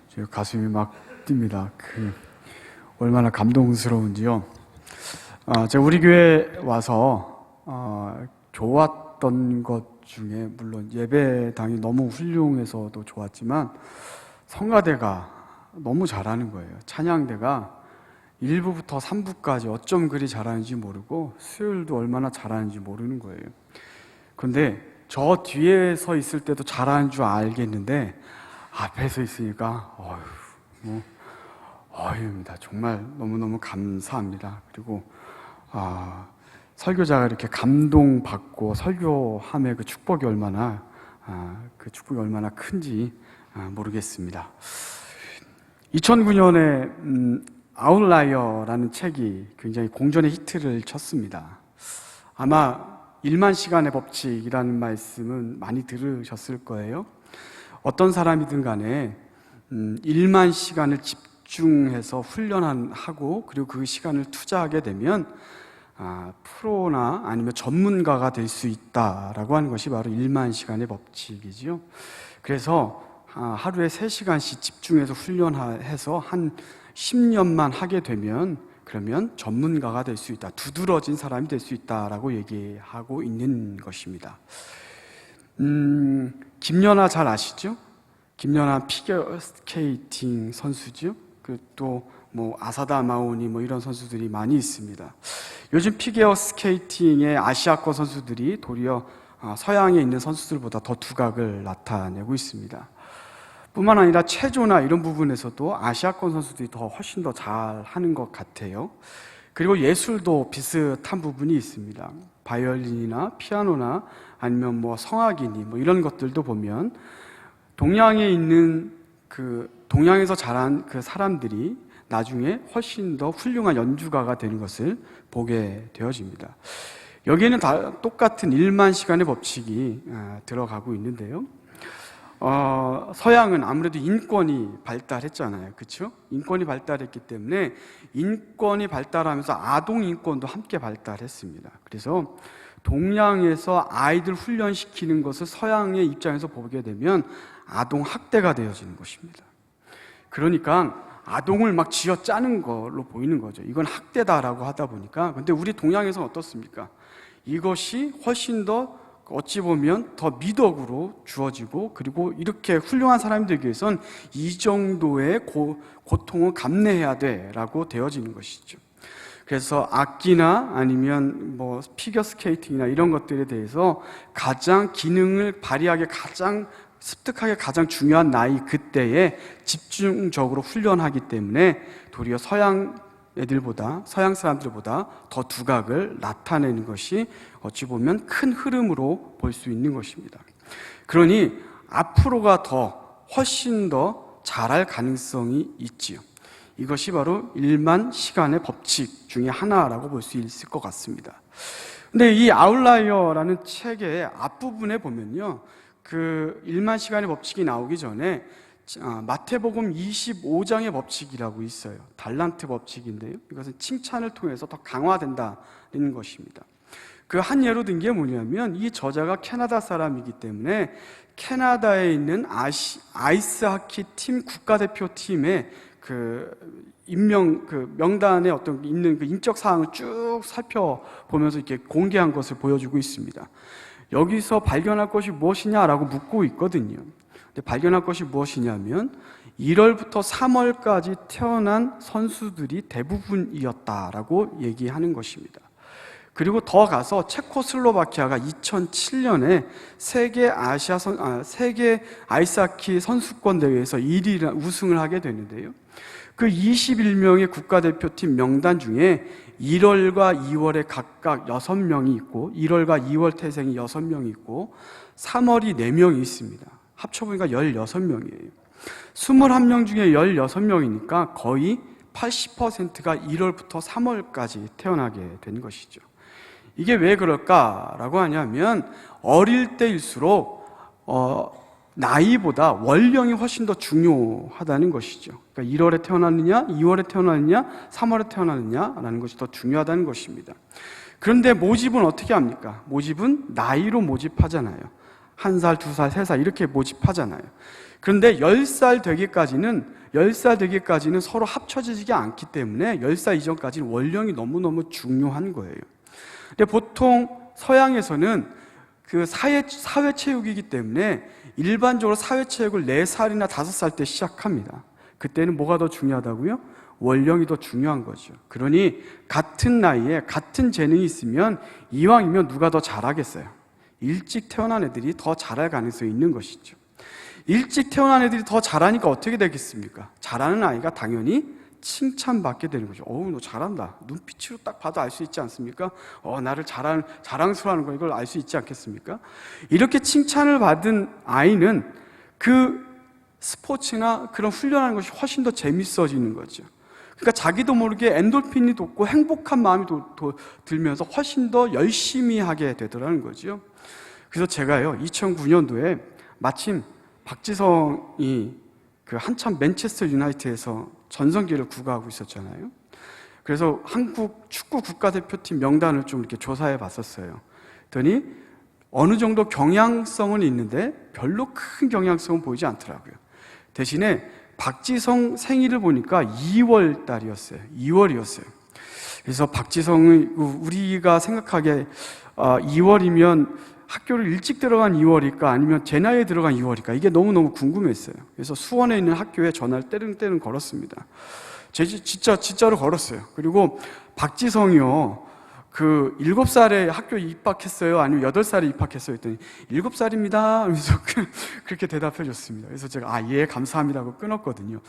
제 가슴이 막 뜁니다. 얼마나 감동스러운지요. 제가 우리 교회 와서 좋았던 것 중에 물론 예배당이 너무 훌륭해서도 좋았지만 성가대가 너무 잘하는 거예요. 찬양대가 1부부터 3부까지 어쩜 그리 잘하는지 모르고 수요일도 얼마나 잘하는지 모르는 거예요. 근데 저 뒤에 서 있을 때도 잘하는 줄 알겠는데 앞에 서 있으니까 어휴입니다. 정말 너무너무 감사합니다. 그리고 설교자가 이렇게 감동받고 설교함의 그 축복이 얼마나 큰지 모르겠습니다. 2009년에 아웃라이어라는 책이 굉장히 공전의 히트를 쳤습니다. 아마 1만 시간의 법칙이라는 말씀은 많이 들으셨을 거예요. 어떤 사람이든 간에 1만 시간을 집중해서 훈련하고 그리고 그 시간을 투자하게 되면 프로나 아니면 전문가가 될 수 있다라고 하는 것이 바로 1만 시간의 법칙이지요. 그래서 하루에 3시간씩 집중해서 훈련해서 한 10년만 하게 되면 그러면 전문가가 될 수 있다, 두드러진 사람이 될 수 있다라고 얘기하고 있는 것입니다. 김연아 잘 아시죠? 김연아 피겨 스케이팅 선수죠. 또 아사다 마오니 이런 선수들이 많이 있습니다. 요즘 피겨 스케이팅의 아시아권 선수들이 도리어 서양에 있는 선수들보다 더 두각을 나타내고 있습니다. 뿐만 아니라 체조나 이런 부분에서도 아시아권 선수들이 훨씬 더 잘하는 것 같아요. 그리고 예술도 비슷한 부분이 있습니다. 바이올린이나 피아노나 아니면 성악이니 이런 것들도 보면 동양에 있는 동양에서 자란 그 사람들이 나중에 훨씬 더 훌륭한 연주가가 되는 것을 보게 되어집니다. 여기에는 다 똑같은 1만 시간의 법칙이 들어가고 있는데요. 서양은 아무래도 인권이 발달했잖아요. 그렇죠? 인권이 발달했기 때문에 인권이 발달하면서 아동 인권도 함께 발달했습니다. 그래서 동양에서 아이들 훈련시키는 것을 서양의 입장에서 보게 되면 아동 학대가 되어지는 것입니다. 그러니까 아동을 막 쥐어짜는 걸로 보이는 거죠. 이건 학대다라고 하다 보니까. 근데 우리 동양에서는 어떻습니까? 이것이 훨씬 더 어찌 보면 더 미덕으로 주어지고 그리고 이렇게 훌륭한 사람이 되기 위해선 이 정도의 고통을 감내해야 돼라고 되어지는 것이죠. 그래서 악기나 아니면 피겨 스케이팅이나 이런 것들에 대해서 가장 기능을 발휘하기 가장 습득하기 가장 중요한 나이 그때에 집중적으로 훈련하기 때문에 도리어 서양 사람들보다 더 두각을 나타내는 것이 어찌 보면 큰 흐름으로 볼 수 있는 것입니다. 그러니 앞으로가 훨씬 더 잘할 가능성이 있지요. 이것이 바로 1만 시간의 법칙 중에 하나라고 볼 수 있을 것 같습니다. 근데 이 아웃라이어라는 책의 앞부분에 보면요, 1만 시간의 법칙이 나오기 전에 마태복음 25장의 법칙이라고 있어요. 달란트 법칙인데요, 이것은 칭찬을 통해서 더 강화된다는 것입니다. 한 예로 든 게 뭐냐면 이 저자가 캐나다 사람이기 때문에 캐나다에 있는 아이스하키 팀 국가대표팀의 명단에 있는 인적 사항을 쭉 살펴보면서 이렇게 공개한 것을 보여주고 있습니다. 여기서 발견할 것이 무엇이냐라고 묻고 있거든요. 근데 발견할 것이 무엇이냐면 1월부터 3월까지 태어난 선수들이 대부분이었다라고 얘기하는 것입니다. 그리고 더 가서 체코슬로바키아가 2007년에 세계 아이스하키 선수권 대회에서 1위 우승을 하게 되는데요. 21명의 국가대표팀 명단 중에 1월과 2월에 각각 6명이 있고 1월과 2월 태생이 6명이 있고 3월이 4명이 있습니다. 합쳐보니까 16명이에요. 21명 중에 16명이니까 거의 80%가 1월부터 3월까지 태어나게 된 것이죠. 이게 왜 그럴까라고 하냐면 어릴 때일수록 나이보다 원령이 훨씬 더 중요하다는 것이죠. 그러니까 1월에 태어났느냐, 2월에 태어났느냐, 3월에 태어났느냐라는 것이 더 중요하다는 것입니다. 그런데 모집은 어떻게 합니까? 모집은 나이로 모집하잖아요. 1살, 2살, 3살 이렇게 모집하잖아요. 그런데 10살 되기까지는 서로 합쳐지지 않기 때문에 10살 이전까지는 원령이 너무너무 중요한 거예요. 근데 보통 서양에서는 그 사회체육이기 때문에 일반적으로 사회체육을 4살이나 5살 때 시작합니다. 그때는 뭐가 더 중요하다고요? 원령이 더 중요한 거죠. 그러니 같은 나이에 같은 재능이 있으면 이왕이면 누가 더 잘하겠어요? 일찍 태어난 애들이 더 잘할 가능성이 있는 것이죠. 일찍 태어난 애들이 더 잘하니까 어떻게 되겠습니까? 잘하는 아이가 당연히 칭찬받게 되는 거죠. 어우, 너 잘한다. 눈빛으로 딱 봐도 알 수 있지 않습니까? 나를 자랑스러워하는 거 이걸 알 수 있지 않겠습니까? 이렇게 칭찬을 받은 아이는 그 스포츠나 그런 훈련하는 것이 훨씬 더 재밌어지는 거죠. 그러니까 자기도 모르게 엔돌핀이 돋고 행복한 마음이 들면서 훨씬 더 열심히 하게 되더라는 거죠. 그래서 제가요, 2009년도에 마침 박지성이 그 한참 맨체스터 유나이티드에서 전성기를 구가하고 있었잖아요. 그래서 한국 축구 국가대표팀 명단을 좀 이렇게 조사해 봤었어요. 그랬더니 어느 정도 경향성은 있는데 별로 큰 경향성은 보이지 않더라고요. 대신에 박지성 생일을 보니까 2월 달이었어요. 2월이었어요. 그래서 박지성은 우리가 생각하기에 2월이면 학교를 일찍 들어간 2월일까 아니면 제 나이에 들어간 2월일까 이게 너무너무 궁금했어요. 그래서 수원에 있는 학교에 전화를 때릉때릉 걸었습니다. 진짜로 걸었어요. 그리고 박지성이요, 그 7살에 학교에 입학했어요? 아니면 8살에 입학했어요? 했더니 7살입니다 하면서 그렇게 대답해 줬습니다. 그래서 제가 예, 감사합니다 하고 끊었거든요.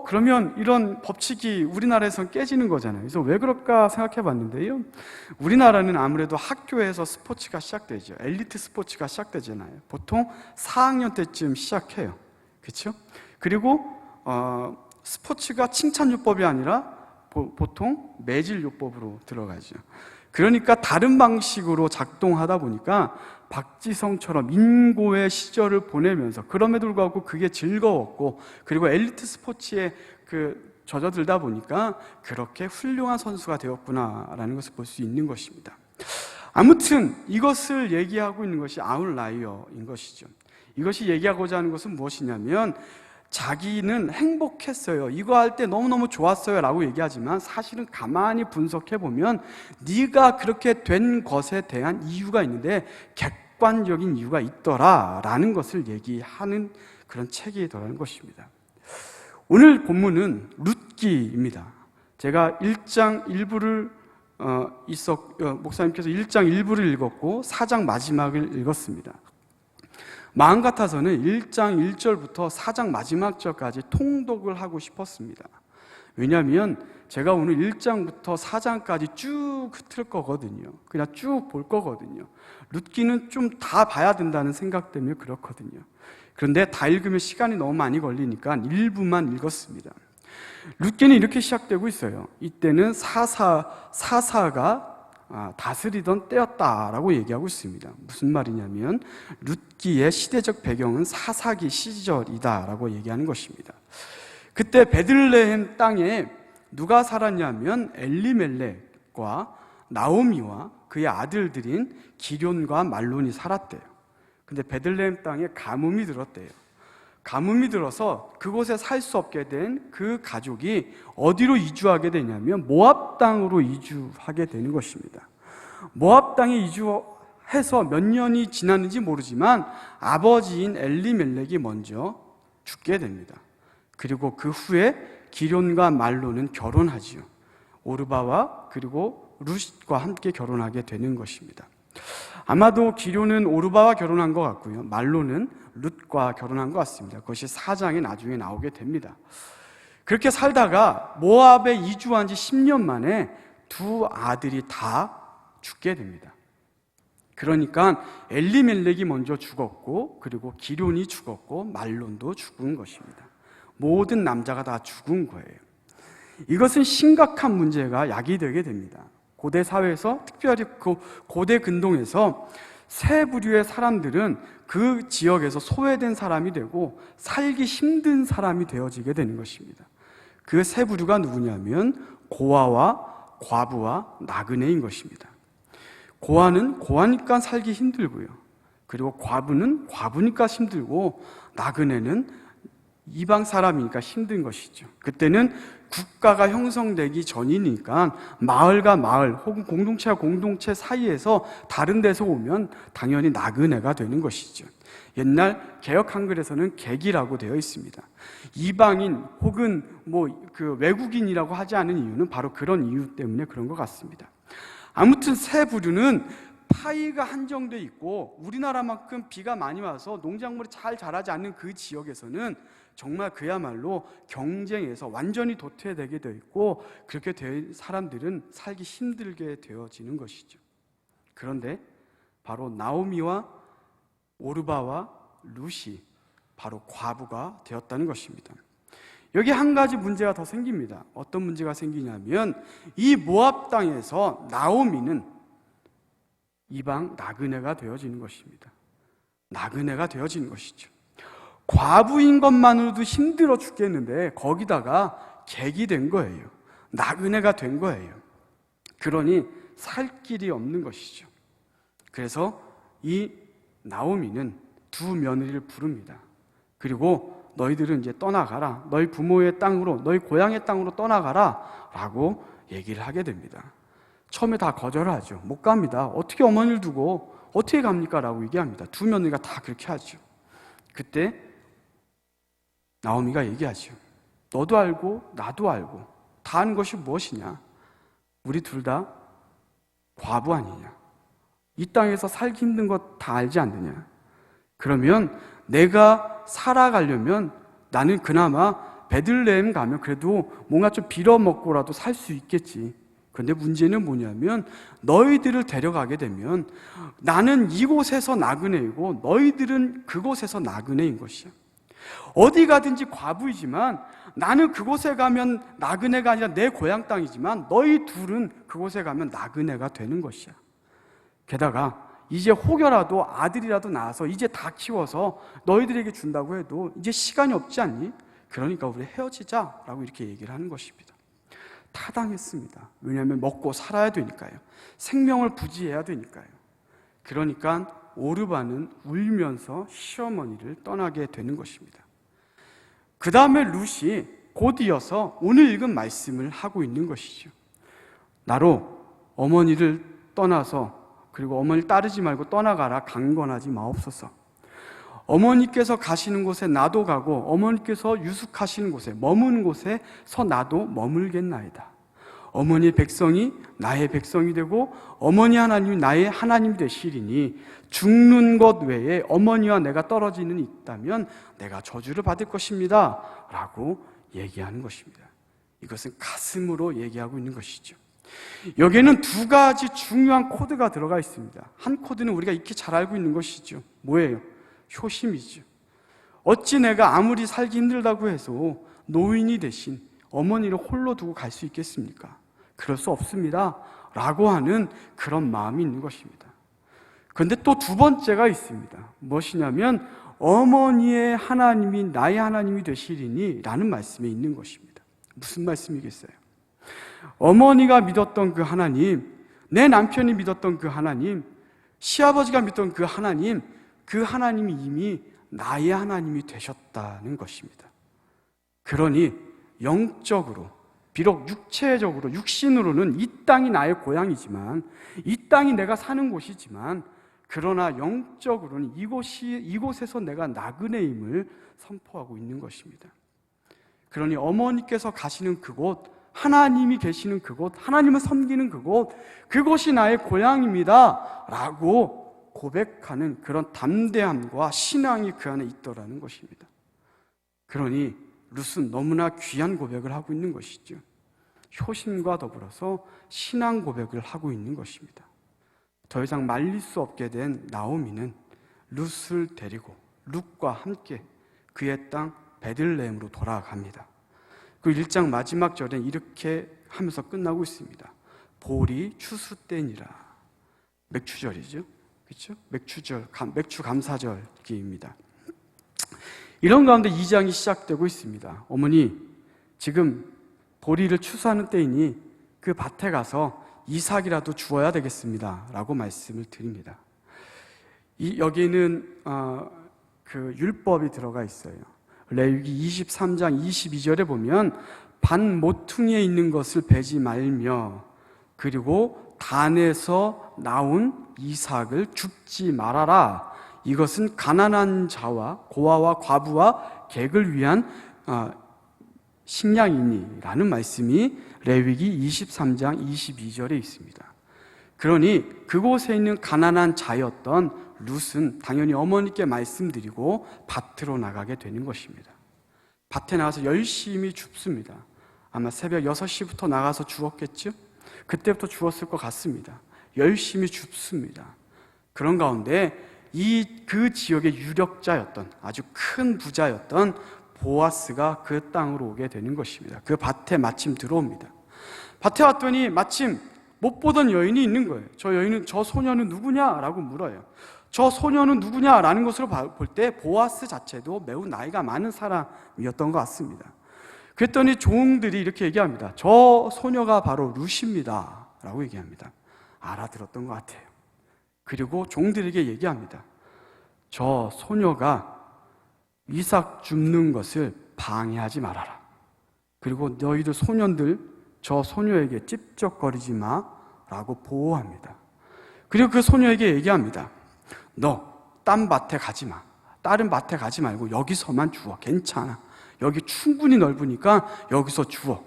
그러면 이런 법칙이 우리나라에선 깨지는 거잖아요. 그래서 왜 그럴까 생각해 봤는데요, 우리나라는 아무래도 학교에서 스포츠가 시작되죠. 엘리트 스포츠가 시작되잖아요. 보통 4학년 때쯤 시작해요. 그렇죠? 그리고 스포츠가 칭찬요법이 아니라 보통 매질요법으로 들어가죠. 그러니까 다른 방식으로 작동하다 보니까 박지성처럼 인고의 시절을 보내면서, 그럼에도 불구하고 그게 즐거웠고, 그리고 엘리트 스포츠에 젖어들다 보니까 그렇게 훌륭한 선수가 되었구나라는 것을 볼 수 있는 것입니다. 아무튼 이것을 얘기하고 있는 것이 아웃라이어인 것이죠. 이것이 얘기하고자 하는 것은 무엇이냐면, 자기는 행복했어요, 이거 할 때 너무너무 좋았어요 라고 얘기하지만 사실은 가만히 분석해보면 네가 그렇게 된 것에 대한 이유가 있는데 객관적인 이유가 있더라 라는 것을 얘기하는 그런 책이더라는 것입니다. 오늘 본문은 룻기입니다. 제가 1장 일부를 목사님께서 1장 일부를 읽었고 4장 마지막을 읽었습니다. 마음 같아서는 1장 1절부터 4장 마지막 절까지 통독을 하고 싶었습니다. 왜냐하면 제가 오늘 1장부터 4장까지 쭉 훑을 거거든요. 그냥 쭉 볼 거거든요. 룻기는 좀 다 봐야 된다는 생각 때문에 그렇거든요. 그런데 다 읽으면 시간이 너무 많이 걸리니까 일부만 읽었습니다. 룻기는 이렇게 시작되고 있어요. 이때는 사사가 다스리던 때였다라고 얘기하고 있습니다. 무슨 말이냐면 룻기의 시대적 배경은 사사기 시절이다라고 얘기하는 것입니다. 그때 베들레헴 땅에 누가 살았냐면 엘리멜렉과 나오미와 그의 아들들인 기럨과 말론이 살았대요. 근데 베들레헴 땅에 가뭄이 들었대요. 가뭄이 들어서 그곳에 살 수 없게 된 그 가족이 어디로 이주하게 되냐면 모압 땅으로 이주하게 되는 것입니다. 모압 땅에 이주해서 몇 년이 지났는지 모르지만 아버지인 엘리멜렉이 먼저 죽게 됩니다. 그리고 그 후에 기럨과 말론은 결혼하지요. 오르바와 그리고 룻과 함께 결혼하게 되는 것입니다. 아마도 기럨은 오르바와 결혼한 것 같고요, 말론은 룻과 결혼한 것 같습니다. 그것이 4장에 나중에 나오게 됩니다. 그렇게 살다가 모압에 이주한 지 10년 만에 두 아들이 다 죽게 됩니다. 그러니까 엘리멜렉이 먼저 죽었고, 그리고 기럨이 죽었고, 말론도 죽은 것입니다. 모든 남자가 다 죽은 거예요. 이것은 심각한 문제가 야기되게 됩니다. 고대 사회에서, 특별히 고대 근동에서 세 부류의 사람들은 그 지역에서 소외된 사람이 되고 살기 힘든 사람이 되어지게 되는 것입니다. 그 세 부류가 누구냐면 고아와 과부와 나그네인 것입니다. 고아는 고아니까 살기 힘들고요, 그리고 과부는 과부니까 힘들고 나그네는 이방 사람이니까 힘든 것이죠. 그때는 국가가 형성되기 전이니까 마을과 마을 혹은 공동체와 공동체 사이에서 다른 데서 오면 당연히 나그네가 되는 것이죠. 옛날 개역 한글에서는 객이라고 되어 있습니다. 이방인 혹은 외국인이라고 하지 않은 이유는 바로 그런 이유 때문에 그런 것 같습니다. 아무튼 새 부류는 파이가 한정돼 있고 우리나라만큼 비가 많이 와서 농작물이 잘 자라지 않는 그 지역에서는 정말 그야말로 경쟁에서 완전히 도태되게 되어 있고, 그렇게 된 사람들은 살기 힘들게 되어지는 것이죠. 그런데 바로 나오미와 오르바와 룻이 바로 과부가 되었다는 것입니다. 여기 한 가지 문제가 더 생깁니다. 어떤 문제가 생기냐면 이 모압 땅에서 나오미는 이방 나그네가 되어지는 것입니다. 나그네가 되어지는 것이죠. 과부인 것만으로도 힘들어 죽겠는데 거기다가 객이 된 거예요. 나그네가 된 거예요. 그러니 살 길이 없는 것이죠. 그래서 이 나오미는 두 며느리를 부릅니다. 그리고 너희들은 이제 떠나가라. 너희 부모의 땅으로, 너희 고향의 땅으로 떠나가라 라고 얘기를 하게 됩니다. 처음에 다 거절하죠. 못 갑니다. 어떻게 어머니를 두고 어떻게 갑니까? 라고 얘기합니다. 두 며느리가 다 그렇게 하죠. 그때 나오미가 얘기하죠. 너도 알고 나도 알고 다 아는 것이 무엇이냐? 우리 둘 다 과부 아니냐? 이 땅에서 살기 힘든 것 다 알지 않느냐? 그러면 내가 살아가려면 나는 그나마 베들레헴 가면 그래도 뭔가 좀 빌어먹고라도 살 수 있겠지. 그런데 문제는 뭐냐면 너희들을 데려가게 되면 나는 이곳에서 나그네이고 너희들은 그곳에서 나그네인 것이야. 어디 가든지 과부이지만 나는 그곳에 가면 나그네가 아니라 내 고향 땅이지만 너희 둘은 그곳에 가면 나그네가 되는 것이야. 게다가 이제 혹여라도 아들이라도 낳아서 이제 다 키워서 너희들에게 준다고 해도 이제 시간이 없지 않니? 그러니까 우리 헤어지자라고 이렇게 얘기를 하는 것입니다. 타당했습니다. 왜냐하면 먹고 살아야 되니까요. 생명을 부지해야 되니까요. 그러니까 오르바는 울면서 시어머니를 떠나게 되는 것입니다. 그 다음에 룻이 곧 이어서 오늘 읽은 말씀을 하고 있는 것이죠. 나로 어머니를 떠나서 그리고 어머니를 따르지 말고 떠나가라 강권하지 마옵소서. 어머니께서 가시는 곳에 나도 가고 어머니께서 유숙하시는 곳에 머무는 곳에서 나도 머물겠나이다. 어머니의 백성이 나의 백성이 되고 어머니 하나님이 나의 하나님이 되시리니 죽는 것 외에 어머니와 내가 떨어지는 있다면 내가 저주를 받을 것입니다 라고 얘기하는 것입니다. 이것은 가슴으로 얘기하고 있는 것이죠. 여기에는 두 가지 중요한 코드가 들어가 있습니다. 한 코드는 우리가 익히 잘 알고 있는 것이죠. 뭐예요? 효심이죠. 어찌 내가 아무리 살기 힘들다고 해서 노인이 대신 어머니를 홀로 두고 갈 수 있겠습니까? 그럴 수 없습니다 라고 하는 그런 마음이 있는 것입니다. 그런데 또 두 번째가 있습니다. 무엇이냐면 어머니의 하나님이 나의 하나님이 되시리니 라는 말씀에 있는 것입니다. 무슨 말씀이겠어요? 어머니가 믿었던 그 하나님, 내 남편이 믿었던 그 하나님, 시아버지가 믿던 그 하나님이 이미 나의 하나님이 되셨다는 것입니다. 그러니 영적으로, 비록 육체적으로, 육신으로는 이 땅이 나의 고향이지만, 이 땅이 내가 사는 곳이지만, 그러나 영적으로는 이곳에서 내가 나그네임을 선포하고 있는 것입니다. 그러니 어머니께서 가시는 그곳, 하나님이 계시는 그곳, 하나님을 섬기는 그곳, 그곳이 나의 고향입니다 라고 고백하는 그런 담대함과 신앙이 그 안에 있더라는 것입니다. 그러니 룻은 너무나 귀한 고백을 하고 있는 것이죠. 효심과 더불어서 신앙 고백을 하고 있는 것입니다. 더 이상 말릴 수 없게 된 나오미는 룻을 데리고 룻과 함께 그의 땅 베들레헴으로 돌아갑니다. 그 1장 마지막 절엔 이렇게 하면서 끝나고 있습니다. 보리 추수 때니라. 맥추절이죠. 그렇죠? 맥추 감사절기입니다. 이런 가운데 2장이 시작되고 있습니다. 어머니, 지금 보리를 추수하는 때이니 그 밭에 가서 이삭이라도 주어야 되겠습니다 라고 말씀을 드립니다. 여기는 그 율법이 들어가 있어요. 레위기 23장 22절에 보면 반 모퉁이에 있는 것을 베지 말며 그리고 단에서 나온 이삭을 줍지 말아라. 이것은 가난한 자와 고아와 과부와 객을 위한 식량이니 라는 말씀이 레위기 23장 22절에 있습니다. 그러니 그곳에 있는 가난한 자였던 룻은 당연히 어머니께 말씀드리고 밭으로 나가게 되는 것입니다. 밭에 나가서 열심히 줍습니다. 아마 새벽 6시부터 나가서 주웠겠죠? 그때부터 주웠을 것 같습니다. 열심히 줍습니다. 그런 가운데 그 지역의 유력자였던 아주 큰 부자였던 보아스가 그 땅으로 오게 되는 것입니다. 그 밭에 마침 들어옵니다. 밭에 왔더니 마침 못 보던 여인이 있는 거예요. 저 소녀는 누구냐라고 물어요. 저 소녀는 누구냐라는 것으로 볼 때 보아스 자체도 매우 나이가 많은 사람이었던 것 같습니다. 그랬더니 종들이 이렇게 얘기합니다. 저 소녀가 바로 룻입니다 라고 얘기합니다. 알아들었던 것 같아요. 그리고 종들에게 얘기합니다. 저 소녀가 이삭 줍는 것을 방해하지 말아라. 그리고 너희들 소년들 저 소녀에게 찝쩍거리지 마 라고 보호합니다. 그리고 그 소녀에게 얘기합니다. 너 딴 밭에 가지 마. 다른 밭에 가지 말고 여기서만 주워. 괜찮아. 여기 충분히 넓으니까 여기서 주워.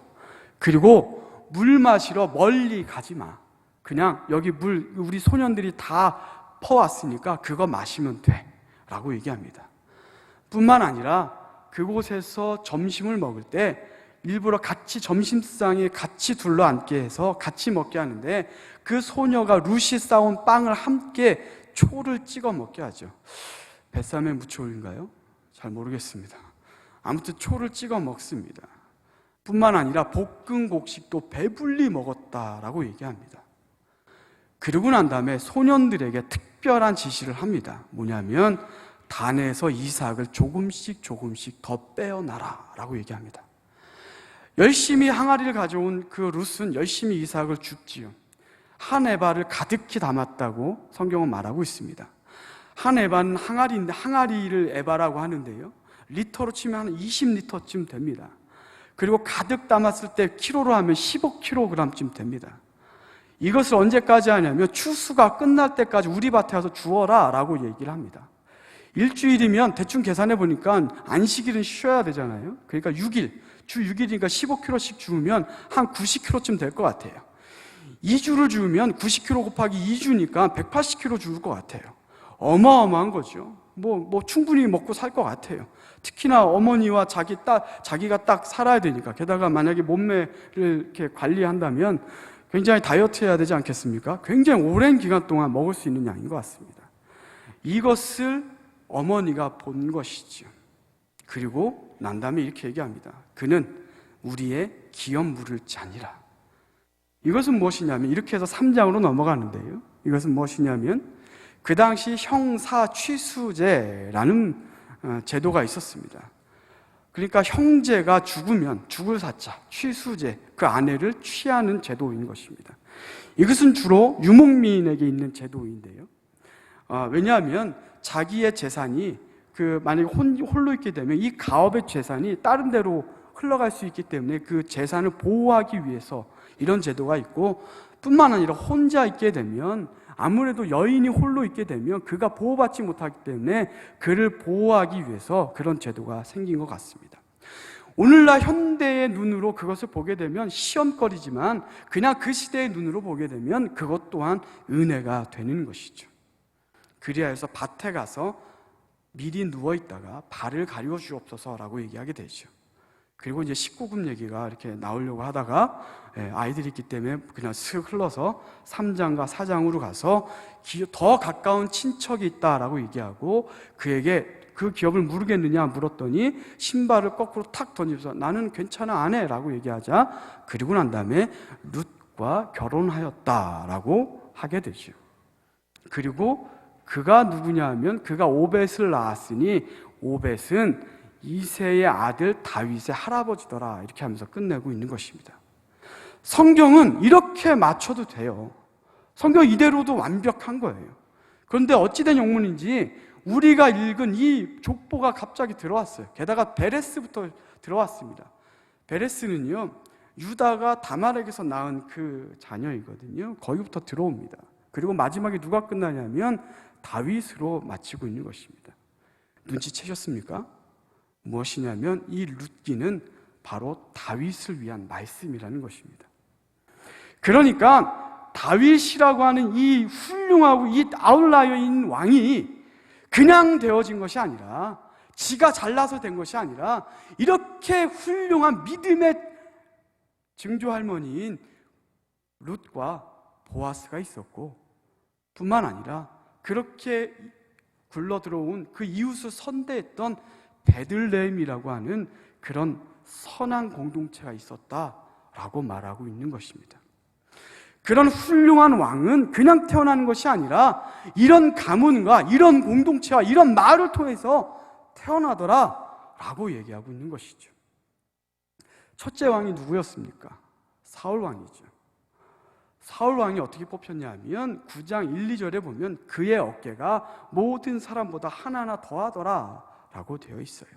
그리고 물 마시러 멀리 가지 마. 그냥 여기 물 우리 소년들이 다 퍼왔으니까 그거 마시면 돼 라고 얘기합니다. 뿐만 아니라 그곳에서 점심을 먹을 때 일부러 같이 점심상에 같이 둘러앉게 해서 같이 먹게 하는데 그 소녀가 룻이 싸온 빵을 함께 초를 찍어 먹게 하죠. 뱃삼의 무초인가요? 잘 모르겠습니다. 아무튼 초를 찍어 먹습니다. 뿐만 아니라 볶은 곡식도 배불리 먹었다라고 얘기합니다. 그러고 난 다음에 소년들에게 특별한 지시를 합니다. 뭐냐면 단에서 이삭을 조금씩 더 빼어놔라 라고 얘기합니다. 열심히 항아리를 가져온 그 룻은 열심히 이삭을 줍지요. 한 에바를 가득히 담았다고 성경은 말하고 있습니다. 한 에바는 항아리인데 항아리를 에바라고 하는데요, 리터로 치면 한 20리터쯤 됩니다. 그리고 가득 담았을 때 키로로 하면 15kg쯤 됩니다. 이것을 언제까지 하냐면 추수가 끝날 때까지 우리 밭에 와서 주어라 라고 얘기를 합니다. 일주일이면 대충 계산해 보니까 안식일은 쉬어야 되잖아요. 그러니까 6일, 주 6일이니까 15kg씩 주우면 한 90kg쯤 될 것 같아요. 2주를 주우면 90kg 곱하기 2주니까 180kg 주울 것 같아요. 어마어마한 거죠. 뭐 충분히 먹고 살 것 같아요. 특히나 어머니와 자기가 딱 살아야 되니까, 게다가 만약에 몸매를 이렇게 관리한다면 굉장히 다이어트 해야 되지 않겠습니까? 굉장히 오랜 기간 동안 먹을 수 있는 양인 것 같습니다. 이것을 어머니가 본 것이죠. 그리고 난 다음에 이렇게 얘기합니다. 그는 우리의 기업 물을 자니라. 이것은 무엇이냐면, 이렇게 해서 3장으로 넘어가는데요, 이것은 무엇이냐면 그 당시 형사취수제라는 제도가 있었습니다. 그러니까 형제가 죽으면 죽을 사자, 취수제, 그 아내를 취하는 제도인 것입니다. 이것은 주로 유목민에게 있는 제도인데요, 왜냐하면 자기의 재산이 만약에 홀로 있게 되면 이 가업의 재산이 다른 데로 흘러갈 수 있기 때문에 그 재산을 보호하기 위해서 이런 제도가 있고, 뿐만 아니라 혼자 있게 되면, 아무래도 여인이 홀로 있게 되면 그가 보호받지 못하기 때문에 그를 보호하기 위해서 그런 제도가 생긴 것 같습니다. 오늘날 현대의 눈으로 그것을 보게 되면 시험거리지만, 그냥 그 시대의 눈으로 보게 되면 그것 또한 은혜가 되는 것이죠. 그리하 해서 밭에 가서 미리 누워있다가 발을 가리워 주옵소서라고 얘기하게 되죠. 그리고 이제 19금 얘기가 이렇게 나오려고 하다가 아이들이 있기 때문에 그냥 슥 흘러서 3장과 4장으로 가서 더 가까운 친척이 있다라고 얘기하고, 그에게 그 기업을 모르겠느냐 물었더니 신발을 거꾸로 탁 던지면서 나는 괜찮아 안 해 라고 얘기하자, 그리고 난 다음에 룻과 결혼하였다라고 하게 되죠. 그리고 그가 누구냐 하면 그가 오벳을 낳았으니 오벳은 이새의 아들 다윗의 할아버지더라, 이렇게 하면서 끝내고 있는 것입니다. 성경은 이렇게 맞춰도 돼요. 성경 이대로도 완벽한 거예요. 그런데 어찌된 영문인지 우리가 읽은 이 족보가 갑자기 들어왔어요. 게다가 베레스부터 들어왔습니다. 베레스는요, 유다가 다말에게서 낳은 그 자녀이거든요. 거기부터 들어옵니다. 그리고 마지막에 누가 끝나냐면 다윗으로 마치고 있는 것입니다. 눈치채셨습니까? 무엇이냐면 이 룻기는 바로 다윗을 위한 말씀이라는 것입니다. 그러니까 다윗이라고 하는 이 훌륭하고 이 아웃라이어인 왕이 그냥 되어진 것이 아니라, 지가 잘나서 된 것이 아니라, 이렇게 훌륭한 믿음의 증조할머니인 룻과 보아스가 있었고, 뿐만 아니라 그렇게 굴러들어온 그 이웃을 선대했던 베들레헴이라고 하는 그런 선한 공동체가 있었다라고 말하고 있는 것입니다. 그런 훌륭한 왕은 그냥 태어나는 것이 아니라 이런 가문과 이런 공동체와 이런 마을을 통해서 태어나더라라고 얘기하고 있는 것이죠. 첫째 왕이 누구였습니까? 사울 왕이죠. 사울 왕이 어떻게 뽑혔냐면 9장 1, 2절에 보면 그의 어깨가 모든 사람보다 하나하나 더하더라 라고 되어 있어요.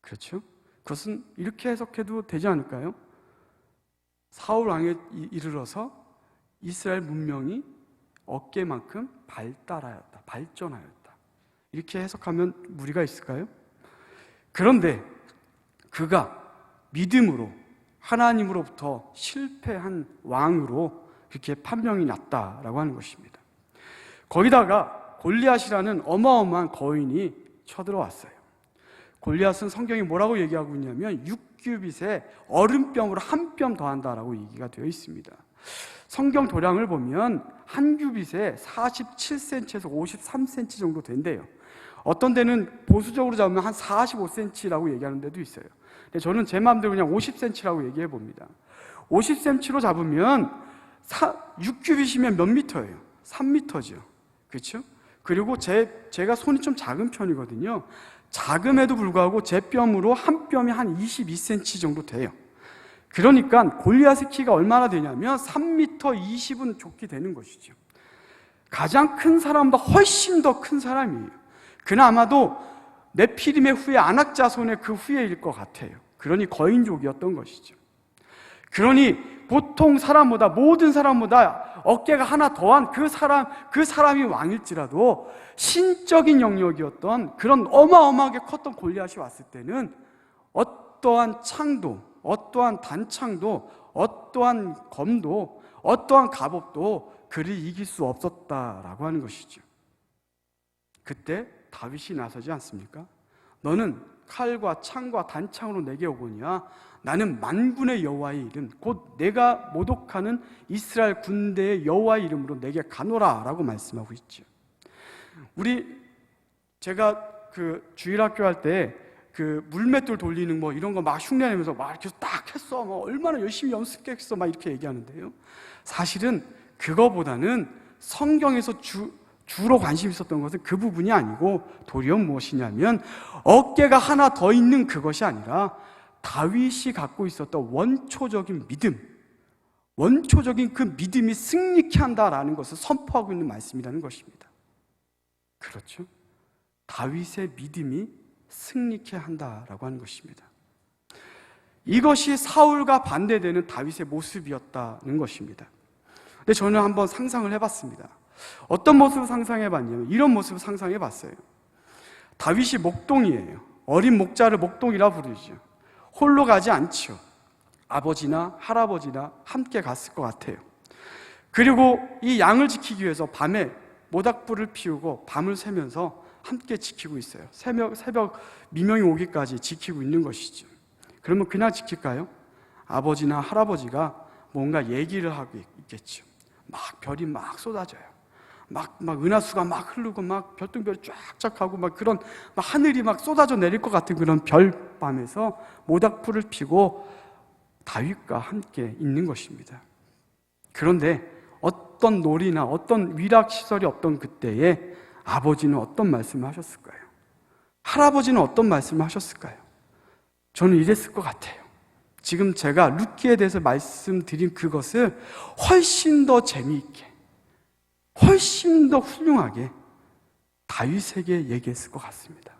그렇죠? 그것은 이렇게 해석해도 되지 않을까요? 사울 왕에 이르러서 이스라엘 문명이 어깨만큼 발달하였다, 발전하였다, 이렇게 해석하면 무리가 있을까요? 그런데 그가 믿음으로 하나님으로부터 실패한 왕으로 그렇게 판명이 났다라고 하는 것입니다. 거기다가 골리앗이라는 어마어마한 거인이 쳐들어왔어요. 골리앗은 성경이 뭐라고 얘기하고 있냐면 6규빗에 얼음병으로 한 뼘 더한다라고 얘기가 되어 있습니다. 성경 도량을 보면 한 규빗에 47cm에서 53cm 정도 된대요. 어떤 데는 보수적으로 잡으면 한 45cm라고 얘기하는 데도 있어요. 근데 저는 제 마음대로 그냥 50cm라고 얘기해 봅니다. 50cm로 잡으면 6규빗이면 몇 미터예요? 3미터죠. 그렇죠? 그리고 제가 손이 좀 작은 편이거든요. 작음에도 불구하고 제 뼘으로 한 뼘이 한 22cm 정도 돼요. 그러니까 골리앗의 키가 얼마나 되냐면 3m 20은 좋게 되는 것이죠. 가장 큰 사람보다 훨씬 더 큰 사람이에요. 그는 아마도 네피림의 후에 아낙자손의 그 후예일 것 같아요. 그러니 거인족이었던 것이죠. 그러니 보통 사람보다, 모든 사람보다 어깨가 하나 더한 그 사람이 왕일지라도 신적인 영역이었던 그런 어마어마하게 컸던 골리앗이 왔을 때는 어떠한 창도, 어떠한 단창도, 어떠한 검도, 어떠한 갑옷도 그를 이길 수 없었다라고 하는 것이죠. 그때 다윗이 나서지 않습니까? 너는 칼과 창과 단창으로 내게 오거니와 나는 만군의 여호와의 이름, 곧 내가 모독하는 이스라엘 군대의 여호와의 이름으로 내게 가노라 라고 말씀하고 있죠. 제가 그 주일학교 할 때 그 물맷돌 돌리는 뭐 이런 거 막 흉내내면서 막 이렇게 딱 했어, 뭐 얼마나 열심히 연습했어, 막 이렇게 얘기하는데요. 사실은 그거보다는 성경에서 주로 관심 있었던 것은 그 부분이 아니고 도리어 무엇이냐면 어깨가 하나 더 있는 그것이 아니라 다윗이 갖고 있었던 원초적인 믿음, 원초적인 그 믿음이 승리케 한다라는 것을 선포하고 있는 말씀이라는 것입니다. 그렇죠? 다윗의 믿음이 승리케 한다라고 하는 것입니다. 이것이 사울과 반대되는 다윗의 모습이었다는 것입니다. 근데 저는 한번 상상을 해봤습니다. 어떤 모습을 상상해봤냐면 이런 모습을 상상해봤어요. 다윗이 목동이에요. 어린 목자를 목동이라 부르죠. 홀로 가지 않죠. 아버지나 할아버지나 함께 갔을 것 같아요. 그리고 이 양을 지키기 위해서 밤에 모닥불을 피우고 밤을 새면서 함께 지키고 있어요. 새벽 미명이 오기까지 지키고 있는 것이죠. 그러면 그냥 지킬까요? 아버지나 할아버지가 뭔가 얘기를 하고 있겠죠. 막 별이 막 쏟아져요. 막 은하수가 막 흐르고 막 별똥별이 쫙쫙 하고 막 그런 막 하늘이 막 쏟아져 내릴 것 같은 그런 별밤에서 모닥불을 피고 다윗과 함께 있는 것입니다. 그런데 어떤 놀이나 어떤 위락시설이 없던 그때에 아버지는 어떤 말씀을 하셨을까요? 할아버지는 어떤 말씀을 하셨을까요? 저는 이랬을 것 같아요. 지금 제가 룻기에 대해서 말씀드린 그것을 훨씬 더 재미있게, 훨씬 더 훌륭하게 다윗에게 얘기했을 것 같습니다.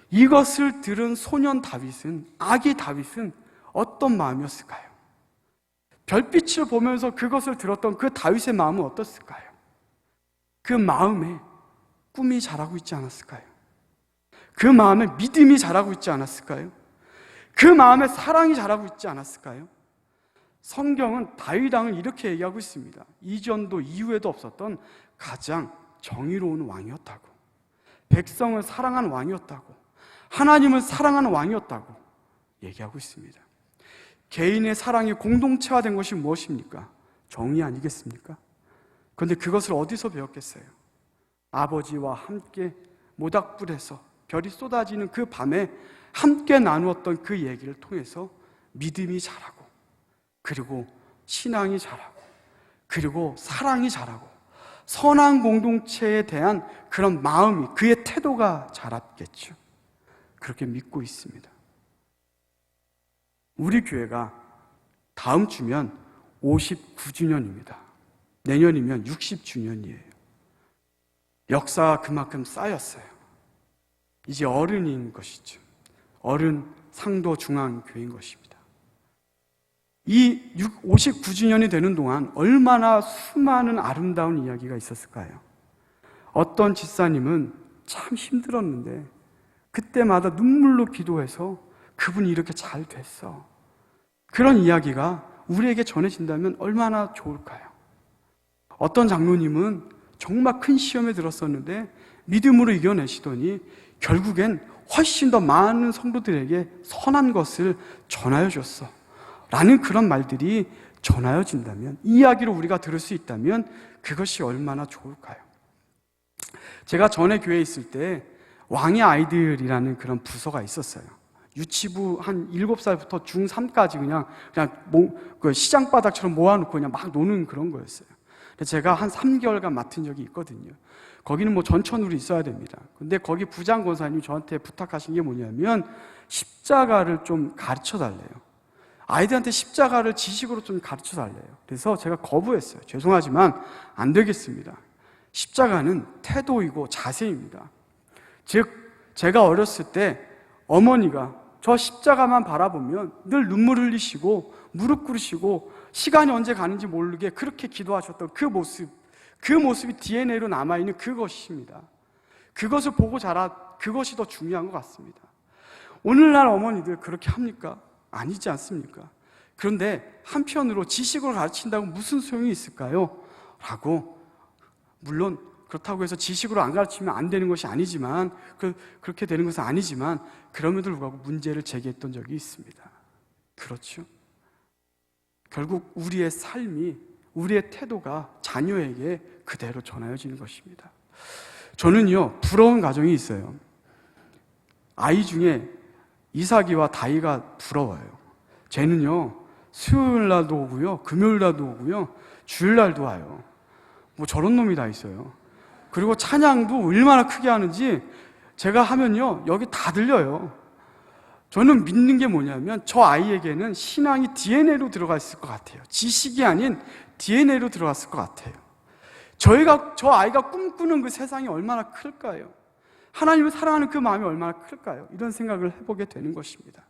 이것을 들은 소년 다윗은, 아기 다윗은 어떤 마음이었을까요? 별빛을 보면서 그것을 들었던 그 다윗의 마음은 어떻을까요? 그 마음에 꿈이 자라고 있지 않았을까요? 그 마음에 믿음이 자라고 있지 않았을까요? 그 마음에 사랑이 자라고 있지 않았을까요? 성경은 다윗 왕을 이렇게 얘기하고 있습니다. 이전도 이후에도 없었던 가장 정의로운 왕이었다고, 백성을 사랑하는 왕이었다고, 하나님을 사랑하는 왕이었다고 얘기하고 있습니다. 개인의 사랑이 공동체화된 것이 무엇입니까? 정의 아니겠습니까? 그런데 그것을 어디서 배웠겠어요? 아버지와 함께 모닥불에서 별이 쏟아지는 그 밤에 함께 나누었던 그 얘기를 통해서 믿음이 자라고, 그리고 신앙이 자라고, 그리고 사랑이 자라고, 선한 공동체에 대한 그런 마음이, 그의 태도가 자랐겠죠. 그렇게 믿고 있습니다. 우리 교회가 다음 주면 59주년입니다. 내년이면 60주년이에요. 역사가 그만큼 쌓였어요. 이제 어른인 것이죠. 어른 상도 중앙교회인 것입니다. 이 59주년이 되는 동안 얼마나 수많은 아름다운 이야기가 있었을까요? 어떤 집사님은 참 힘들었는데 그때마다 눈물로 기도해서 그분이 이렇게 잘 됐어. 그런 이야기가 우리에게 전해진다면 얼마나 좋을까요? 어떤 장로님은 정말 큰 시험에 들었었는데 믿음으로 이겨내시더니 결국엔 훨씬 더 많은 성도들에게 선한 것을 전하여 줬어 라는 그런 말들이 전하여진다면, 이 이야기를 우리가 들을 수 있다면 그것이 얼마나 좋을까요? 제가 전에 교회에 있을 때 왕의 아이들이라는 그런 부서가 있었어요. 유치부 한 7살부터 중3까지 그냥 그 시장바닥처럼 모아놓고 그냥 막 노는 그런 거였어요. 제가 한 3개월간 맡은 적이 있거든요. 거기는 뭐 전천후로 있어야 됩니다. 근데 거기 부장 권사님이 저한테 부탁하신 게 뭐냐면 십자가를 좀 가르쳐 달래요. 아이들한테 십자가를 지식으로 좀 가르쳐 달래요. 그래서 제가 거부했어요. 죄송하지만 안 되겠습니다. 십자가는 태도이고 자세입니다. 즉, 제가 어렸을 때 어머니가 저 십자가만 바라보면 늘 눈물 흘리시고 무릎 꿇으시고 시간이 언제 가는지 모르게 그렇게 기도하셨던 그 모습이 DNA로 남아있는 그것입니다. 그것을 보고 그것이 더 중요한 것 같습니다. 오늘날 어머니들 그렇게 합니까? 아니지 않습니까? 그런데 한편으로 지식으로 가르친다고 무슨 소용이 있을까요? 라고, 물론 그렇다고 해서 지식으로 안 가르치면 안 되는 것이 아니지만, 그렇게 되는 것은 아니지만, 그럼에도 불구하고 문제를 제기했던 적이 있습니다. 그렇죠? 결국 우리의 삶이, 우리의 태도가 자녀에게 그대로 전하여지는 것입니다. 저는요, 부러운 가정이 있어요. 아이 중에 이삭이와 다이가 부러워요. 쟤는요, 수요일 날도 오고요, 금요일 날도 오고요, 주일 날도 와요. 뭐 저런 놈이 다 있어요. 그리고 찬양도 얼마나 크게 하는지 제가 하면요, 여기 다 들려요. 저는 믿는 게 뭐냐면 저 아이에게는 신앙이 DNA로 들어가 있을 것 같아요. 지식이 아닌 DNA로 들어갔을 것 같아요. 저 아이가 꿈꾸는 그 세상이 얼마나 클까요? 하나님을 사랑하는 그 마음이 얼마나 클까요? 이런 생각을 해보게 되는 것입니다.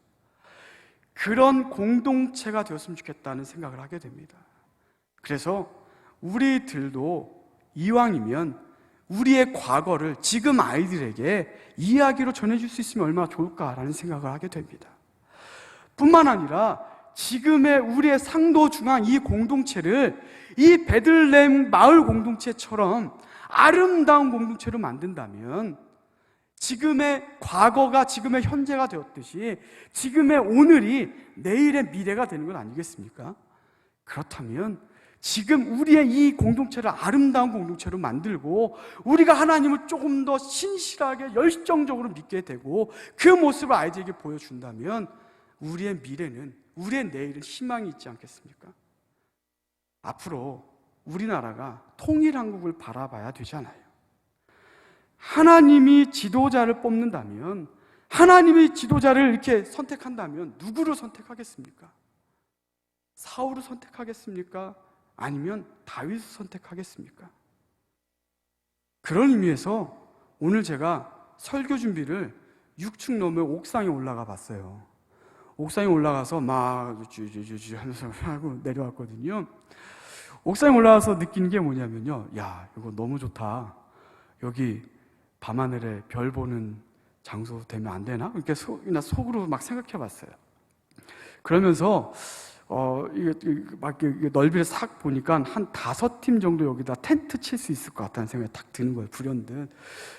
그런 공동체가 되었으면 좋겠다는 생각을 하게 됩니다. 그래서 우리들도 이왕이면 우리의 과거를 지금 아이들에게 이야기로 전해줄 수 있으면 얼마나 좋을까라는 생각을 하게 됩니다. 뿐만 아니라 지금의 우리의 상도 중앙 이 공동체를 이 베들레헴 마을 공동체처럼 아름다운 공동체로 만든다면 지금의 과거가 지금의 현재가 되었듯이 지금의 오늘이 내일의 미래가 되는 건 아니겠습니까? 그렇다면 지금 우리의 이 공동체를 아름다운 공동체로 만들고 우리가 하나님을 조금 더 신실하게 열정적으로 믿게 되고 그 모습을 아이들에게 보여준다면 우리의 미래는, 우리의 내일은 희망이 있지 않겠습니까? 앞으로 우리나라가 통일한국을 바라봐야 되잖아요. 하나님이 지도자를 뽑는다면, 하나님이 지도자를 이렇게 선택한다면 누구를 선택하겠습니까? 사울을 선택하겠습니까? 아니면 다윗을 선택하겠습니까? 그런 의미에서 오늘 제가 설교 준비를 6층 넘어 옥상에 올라가 봤어요. 옥상에 올라가서 막 쭈쭈쭈쭈 하면서 하고 내려왔거든요. 옥상에 올라가서 느낀 게 뭐냐면요. 야, 이거 너무 좋다. 여기 밤하늘에 별 보는 장소 되면 안 되나? 이렇게 속으로 막 생각해 봤어요. 그러면서 이게 넓이를 싹 보니까 한 5팀 정도 여기다 텐트 칠 수 있을 것 같다는 생각이 딱 드는 거예요. 불현듯.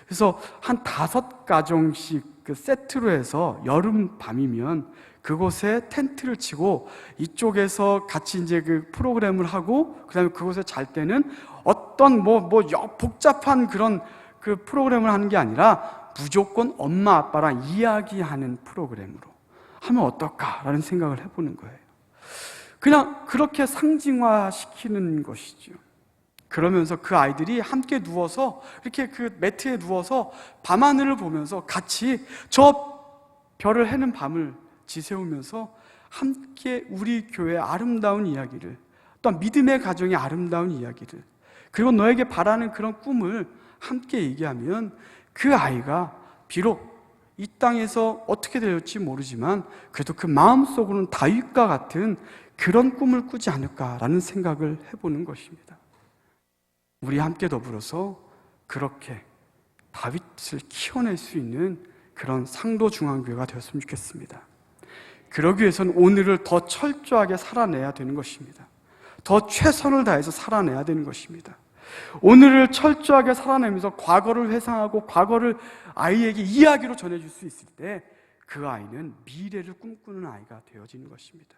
그래서 한 5가정씩 그 세트로 해서 여름 밤이면 그곳에 텐트를 치고 이쪽에서 같이 이제 그 프로그램을 하고 그다음에 그곳에 잘 때는 어떤 복잡한 그런 그 프로그램을 하는 게 아니라 무조건 엄마 아빠랑 이야기하는 프로그램으로 하면 어떨까라는 생각을 해보는 거예요. 그냥 그렇게 상징화시키는 것이죠. 그러면서 그 아이들이 함께 누워서 이렇게 그 매트에 누워서 밤하늘을 보면서 같이 저 별을 해는 밤을 지새우면서 함께 우리 교회의 아름다운 이야기를, 또한 믿음의 가정의 아름다운 이야기를, 그리고 너에게 바라는 그런 꿈을 함께 얘기하면 그 아이가 비록 이 땅에서 어떻게 될지 모르지만 그래도 그 마음속으로는 다윗과 같은 그런 꿈을 꾸지 않을까라는 생각을 해보는 것입니다. 우리 함께 더불어서 그렇게 다윗을 키워낼 수 있는 그런 상도중앙교회가 되었으면 좋겠습니다. 그러기 위해서는 오늘을 더 철저하게 살아내야 되는 것입니다. 더 최선을 다해서 살아내야 되는 것입니다. 오늘을 철저하게 살아내면서 과거를 회상하고 과거를 아이에게 이야기로 전해줄 수 있을 때 그 아이는 미래를 꿈꾸는 아이가 되어지는 것입니다.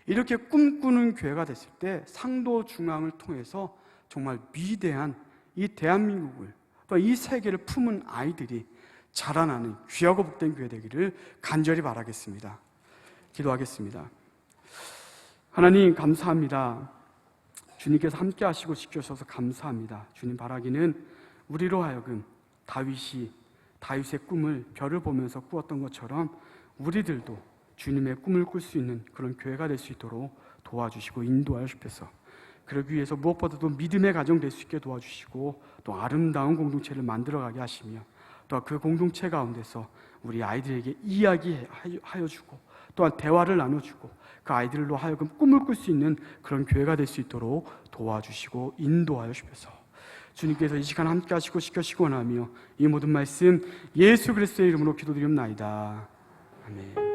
이렇게 꿈꾸는 교회가 됐을 때 상도중앙을 통해서 정말 위대한 이 대한민국을, 또 이 세계를 품은 아이들이 자라나는 귀하고 복된 교회 되기를 간절히 바라겠습니다. 기도하겠습니다. 하나님 감사합니다. 주님께서 함께 하시고 지켜주셔서 감사합니다. 주님 바라기는 우리로 하여금 다윗의 꿈을 별을 보면서 꾸었던 것처럼 우리들도 주님의 꿈을 꿀 수 있는 그런 교회가 될 수 있도록 도와주시고 인도하여 주셔서, 그러기 위해서 무엇보다도 믿음의 가정 될 수 있게 도와주시고 또 아름다운 공동체를 만들어가게 하시며 또 그 공동체 가운데서 우리 아이들에게 이야기하여 주고 또한 대화를 나눠주고 그 아이들로 하여금 꿈을 꿀 수 있는 그런 교회가 될 수 있도록 도와주시고 인도하여 주셔서 주님께서 이 시간 함께 하시고 지켜시고 원하며 이 모든 말씀 예수 그리스도의 이름으로 기도드리옵나이다. 아멘.